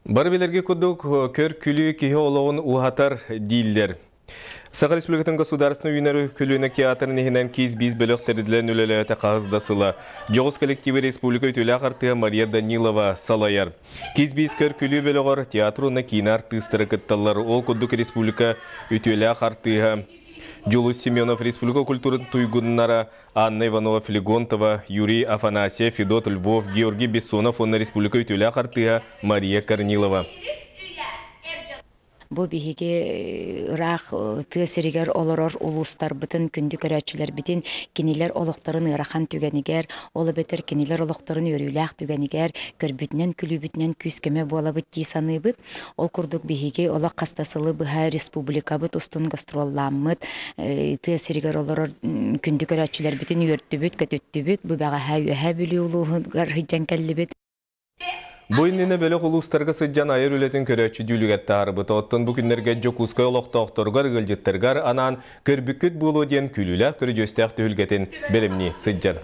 Барбелерге кудук көр күлі кихе олығын уғатар дейілдер. Сақа Республикатын государственный үйінері күлінік театрын ехінен кейіз біз бөлік тәрділерін өлелі қағыздасылы. Жоғыз коллективі республика өтілі ақтығы Мария Данилова салайар. Кейіз біз көр күлі бөліғыр театрыны кейін артыстыры кітталар. Ол күдік республика өтілі ақтығы. Джулус Семенов республика культурын туйгуннара Анна Иванова-Флегонтова, Юрий Афанасьев, Федот Львов, Георгий Бессонов, он на республика өтілі ақтығы Мария Корнилова. Бу биһиги рах тысырыгар олорор улустар бытын күндү көрөчүлөр битин кинилер олокторун ырахан түгенигер, олы бетер кинилер олокторун өрүләк түгенигер, көрбүтнен күлүбүтнен күскеме болабыт тисаныбыт. Ол курдук биһиги олак кастасылы быха республика быт устун гастролламыт, тысырыгар олорор күндү көрөчүлөр битин үрттүбүт, көтөттүбүт, бу бага ха бүлү улугар хиҗанкаллыбыт. Бойнene bölük uluslarga sıccan ayır ületin köröçü dülügette harabıta ottun bu günlerge jokuskay oloqtoqtorgar gılcıttargar anan körbüküt bulu diyen külüler körü göstəq tühülgetin bilimni sıccan.